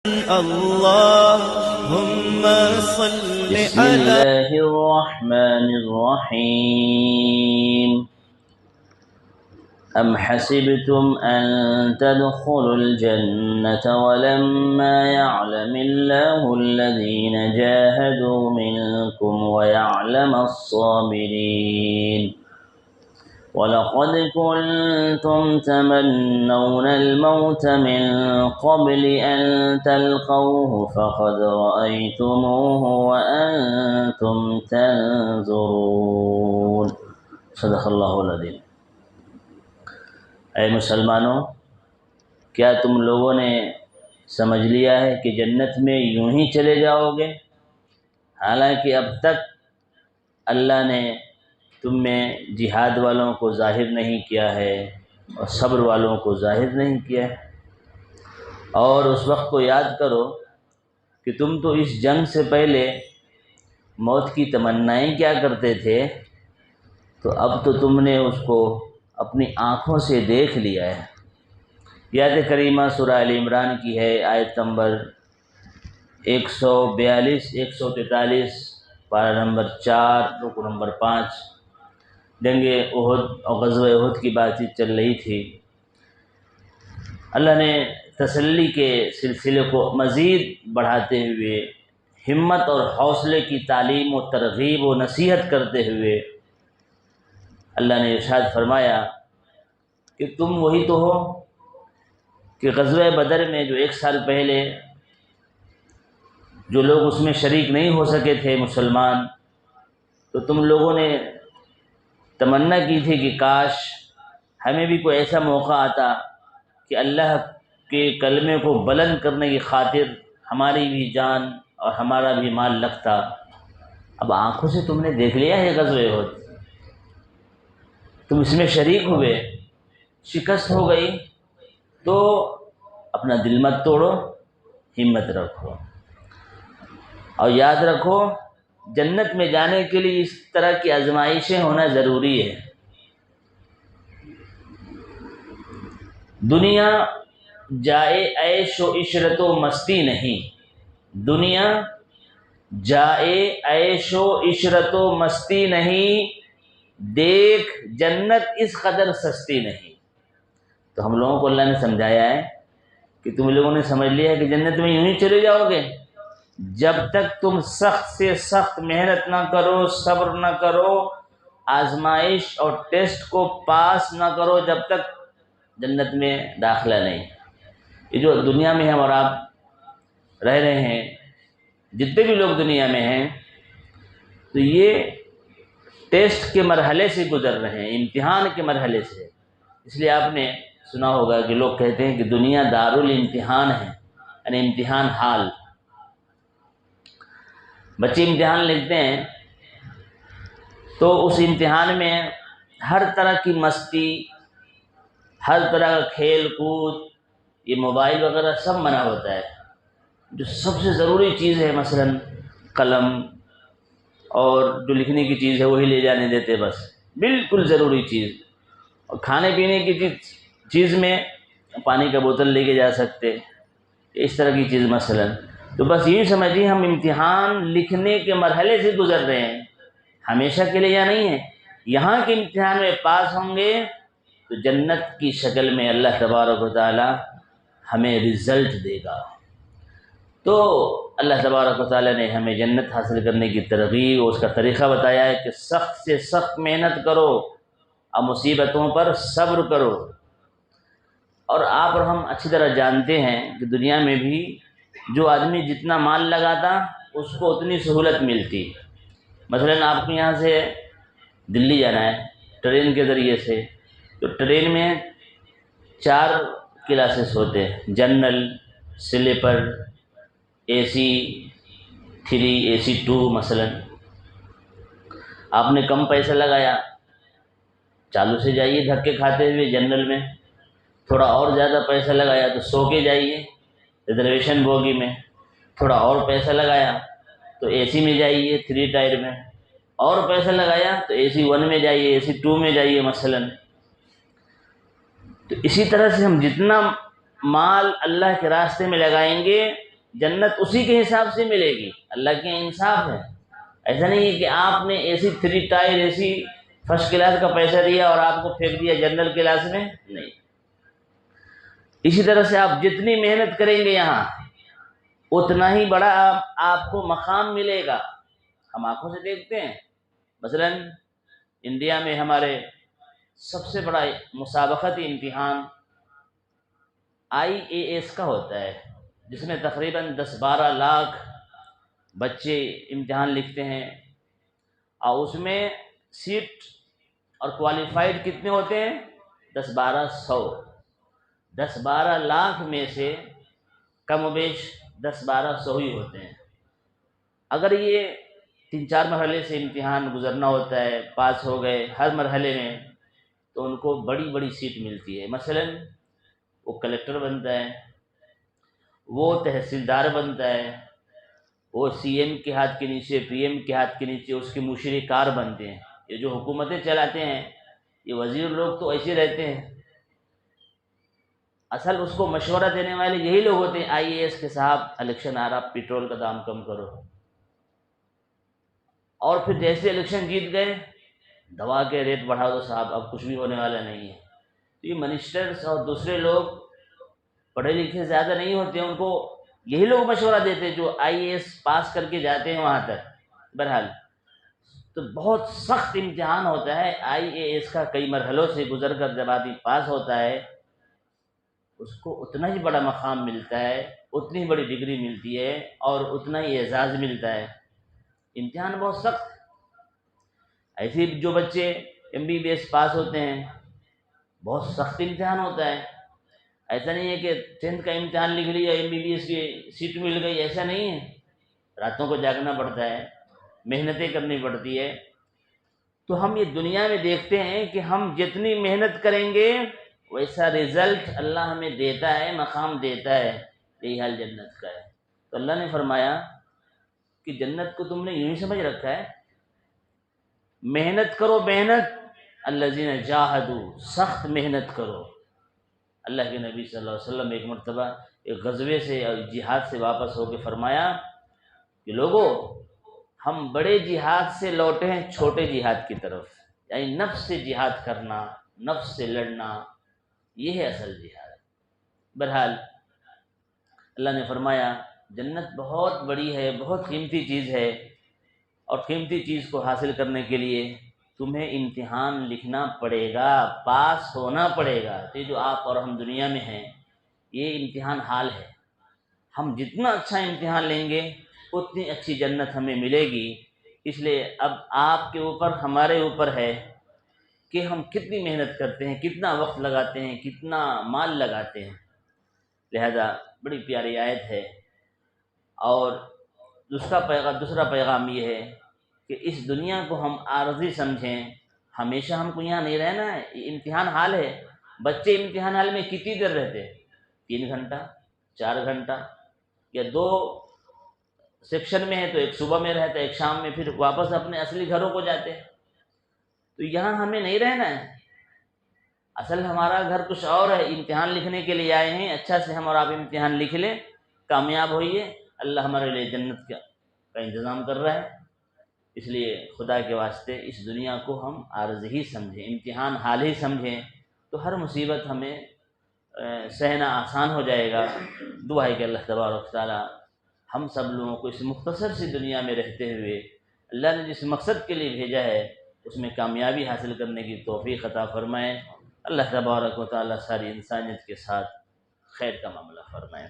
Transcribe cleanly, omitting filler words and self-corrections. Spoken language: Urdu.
اللهم صل بسم على الله الرحمن الرحيم أم حسبتم أن تدخلوا الجنة ولما يعلم الله الذين جاهدوا منكم ويعلم الصابرين وَلَقَدْ كُنْتُمْ تَمَنَّوْنَ الْمَوْتَ مِنْ قَبْلِ أَنْ تَلْقَوْهُ فَقَدْ رَأَيْتُمُوهُ وَأَنْتُمْ تَنْظُرُونَ صدق اللہ العظیم۔ اے مسلمانوں، کیا تم لوگوں نے سمجھ لیا ہے کہ جنت میں یوں ہی چلے جاؤ گے؟ حالانکہ اب تک اللہ نے تم میں جہاد والوں کو ظاہر نہیں کیا ہے اور صبر والوں کو ظاہر نہیں کیا ہے۔ اور اس وقت کو یاد کرو کہ تم تو اس جنگ سے پہلے موت کی تمنائیں کیا کرتے تھے، تو اب تو تم نے اس کو اپنی آنکھوں سے دیکھ لیا ہے۔ آیت کریمہ سورہ آل عمران کی ہے، آیت نمبر 142 143، پارہ نمبر 4، رکو نمبر 5۔ جنگ احد اور غزوہ احد کی بات چیت چل رہی تھی۔ اللہ نے تسلی کے سلسلے کو مزید بڑھاتے ہوئے، ہمت اور حوصلے کی تعلیم و ترغیب و نصیحت کرتے ہوئے اللہ نے ارشاد فرمایا کہ تم وہی تو ہو کہ غزوہ بدر میں جو 1 سال پہلے جو لوگ اس میں شریک نہیں ہو سکے تھے مسلمان، تو تم لوگوں نے تمنا کی تھی کہ کاش ہمیں بھی کوئی ایسا موقع آتا کہ اللہ کے کلمے کو بلند کرنے کی خاطر ہماری بھی جان اور ہمارا بھی مال لگتا۔ اب آنکھوں سے تم نے دیکھ لیا ہے غزوہ احد، تم اس میں شریک ہوئے، شکست ہو گئی، تو اپنا دل مت توڑو، ہمت رکھو اور یاد رکھو جنت میں جانے کے لیے اس طرح کی آزمائشیں ہونا ضروری ہے۔ دنیا جائے عیش و عشرت و مستی نہیں، دنیا جائے عیش و عشرت و مستی نہیں، دیکھ جنت اس قدر سستی نہیں۔ تو ہم لوگوں کو اللہ نے سمجھایا ہے کہ تم لوگوں نے سمجھ لیا ہے کہ جنت میں یوں ہی چلے جاؤ گے، جب تک تم سخت سے سخت محنت نہ کرو، صبر نہ کرو، آزمائش اور ٹیسٹ کو پاس نہ کرو، جب تک جنت میں داخلہ نہیں۔ یہ جو دنیا میں ہم اور آپ رہ رہے ہیں، جتنے بھی لوگ دنیا میں ہیں، تو یہ ٹیسٹ کے مرحلے سے گزر رہے ہیں، امتحان کے مرحلے سے۔ اس لیے آپ نے سنا ہوگا کہ لوگ کہتے ہیں کہ دنیا دارالامتحان ہے، یعنی امتحان حال۔ بچے امتحان لکھتے ہیں تو اس امتحان میں ہر طرح کی مستی، ہر طرح کا کھیل کود، یہ موبائل وغیرہ سب منع ہوتا ہے۔ جو سب سے ضروری چیز ہے، مثلا قلم اور جو لکھنے کی چیز ہے وہی لے جانے دیتے، بس بالکل ضروری چیز۔ اور کھانے پینے کی چیز میں پانی کا بوتل لے کے جا سکتے، اس طرح کی چیز مثلا۔ تو بس یہی سمجھیے ہم امتحان لکھنے کے مرحلے سے گزر رہے ہیں، ہمیشہ کے لیے یا نہیں ہے۔ یہاں کے امتحان میں پاس ہوں گے تو جنت کی شکل میں اللہ تبارک و تعالی ہمیں رزلٹ دے گا۔ تو اللہ تبارک و تعالی نے ہمیں جنت حاصل کرنے کی ترغیب اور اس کا طریقہ بتایا ہے کہ سخت سے سخت محنت کرو اور مصیبتوں پر صبر کرو۔ اور آپ اور ہم اچھی طرح جانتے ہیں کہ دنیا میں بھی جو آدمی جتنا مال لگاتا اس کو اتنی سہولت ملتی۔ مثلا آپ کو یہاں سے دلی جانا ہے ٹرین کے ذریعے سے، تو ٹرین میں 4 کلاسز ہوتے ہیں، جنرل، سلیپر، AC 3، AC 2 مثلا۔ آپ نے کم پیسہ لگایا، چالو سے جائیے دھکے کھاتے ہوئے جنرل میں، تھوڑا اور زیادہ پیسہ لگایا تو سو کے جائیے ریزرویشن بوگی میں، تھوڑا اور پیسہ لگایا تو AC میں جائیے 3 ٹائر میں، اور پیسہ لگایا تو AC 1 میں جائیے، AC 2 میں جائیے مثلا۔ تو اسی طرح سے ہم جتنا مال اللہ کے راستے میں لگائیں گے جنت اسی کے حساب سے ملے گی، اللہ کے انصاف ہے۔ ایسا نہیں ہے کہ آپ نے اے سی 3 ٹائر اے سی فرسٹ کلاس کا پیسہ دیا اور آپ کو پھینک دیا جنرل کلاس میں، نہیں۔ اسی طرح سے آپ جتنی محنت کریں گے یہاں اتنا ہی بڑا آپ کو مقام ملے گا۔ ہم آنکھوں سے دیکھتے ہیں، مثلا انڈیا میں ہمارے سب سے بڑا مسابقتی امتحان IAS کا ہوتا ہے، جس میں تقریباً 10-12 لاکھ بچے امتحان لکھتے ہیں، اور اس میں سیٹ اور کوالیفائڈ کتنے ہوتے ہیں؟ 10-12 سو۔ 10-12 لاکھ میں سے کم و بیش 10-12 سو ہی ہوتے ہیں۔ اگر یہ 3-4 مرحلے سے امتحان گزرنا ہوتا ہے، پاس ہو گئے ہر مرحلے میں، تو ان کو بڑی بڑی سیٹ ملتی ہے۔ مثلا وہ کلکٹر بنتا ہے، وہ تحصیلدار بنتا ہے، وہ CM کے ہاتھ کے نیچے، PM کے ہاتھ کے نیچے اس کے مشیر کار بنتے ہیں۔ یہ جو حکومتیں چلاتے ہیں، یہ وزیر لوگ تو ایسے رہتے ہیں، اصل اس کو مشورہ دینے والے یہی لوگ ہوتے ہیں۔ IAS کے صاحب الیکشن آ رہا، پیٹرول کا دام کم کرو، اور پھر جیسے الیکشن جیت گئے دوا کے ریٹ بڑھا دو صاحب، اب کچھ بھی ہونے والا نہیں ہے۔ تو یہ منسٹرز اور دوسرے لوگ پڑھے لکھے زیادہ نہیں ہوتے ہیں، ان کو یہی لوگ مشورہ دیتے ہیں جو IAS پاس کر کے جاتے ہیں وہاں تک۔ بہرحال تو بہت سخت امتحان ہوتا ہے IAS کا، کئی مرحلوں سے گزر کر جب آدمی پاس ہوتا ہے اس کو اتنا ہی بڑا مقام ملتا ہے، اتنی ہی بڑی ڈگری ملتی ہے، اور اتنا ہی اعزاز ملتا ہے۔ امتحان بہت سخت۔ ایسے جو بچے MBBS پاس ہوتے ہیں، بہت سخت امتحان ہوتا ہے۔ ایسا نہیں ہے کہ 10th کا امتحان لکھ لیا MBBS کی سیٹ مل گئی، ایسا نہیں ہے۔ راتوں کو جاگنا پڑتا ہے، محنتیں کرنی پڑتی ہے۔ تو ہم یہ دنیا میں دیکھتے ہیں کہ ہم جتنی محنت کریں گے ویسا رزلٹ اللہ ہمیں دیتا ہے، مقام دیتا ہے۔ یہی حال جنت کا ہے۔ تو اللہ نے فرمایا کہ جنت کو تم نے یوں ہی سمجھ رکھا ہے، محنت کرو محنت، الذین جاہدوا، سخت محنت کرو۔ اللہ کے نبی صلی اللہ علیہ وسلم ایک مرتبہ ایک غزوے سے اور جہاد سے واپس ہو کے فرمایا کہ لوگو ہم بڑے جہاد سے لوٹے ہیں چھوٹے جہاد کی طرف، یعنی نفس سے جہاد کرنا، نفس سے لڑنا، یہ ہے اصل جہاد۔ بہرحال اللہ نے فرمایا جنت بہت بڑی ہے، بہت قیمتی چیز ہے، اور قیمتی چیز کو حاصل کرنے کے لیے تمہیں امتحان لکھنا پڑے گا، پاس ہونا پڑے گا۔ یہ جو آپ اور ہم دنیا میں ہیں یہ امتحان حال ہے۔ ہم جتنا اچھا امتحان لیں گے اتنی اچھی جنت ہمیں ملے گی۔ اس لیے اب آپ کے اوپر، ہمارے اوپر ہے کہ ہم کتنی محنت کرتے ہیں، کتنا وقت لگاتے ہیں، کتنا مال لگاتے ہیں۔ لہذا بڑی پیاری آیت ہے، اور دوسرا پیغام یہ ہے کہ اس دنیا کو ہم عارضی سمجھیں، ہمیشہ ہم کو یہاں نہیں رہنا ہے، یہ امتحان حال ہے۔ بچے امتحان حال میں کتنی دیر رہتے؟ 3 گھنٹہ، 4 گھنٹہ، یا 2 سیکشن میں ہے تو ایک صبح میں رہتا ہے، ایک شام میں، پھر واپس اپنے اصلی گھروں کو جاتے ہیں۔ تو یہاں ہمیں نہیں رہنا ہے، اصل ہمارا گھر کچھ اور ہے۔ امتحان لکھنے کے لیے آئے ہیں، اچھا سے ہم اور آپ امتحان لکھ لیں، کامیاب ہوئیے، اللہ ہمارے لیے جنت کا انتظام کر رہا ہے۔ اس لیے خدا کے واسطے اس دنیا کو ہم عارض ہی سمجھیں، امتحان حال ہی سمجھیں، تو ہر مصیبت ہمیں سہنا آسان ہو جائے گا۔ دعا ہے کہ اللہ تبارک تعالی ہم سب لوگوں کو اس مختصر سی دنیا میں رہتے ہوئے اللہ نے جس مقصد کے لیے بھیجا ہے اس میں کامیابی حاصل کرنے کی توفیق عطا فرمائے۔ اللہ تبارک و تعالی ساری انسانیت کے ساتھ خیر کا معاملہ فرمائے۔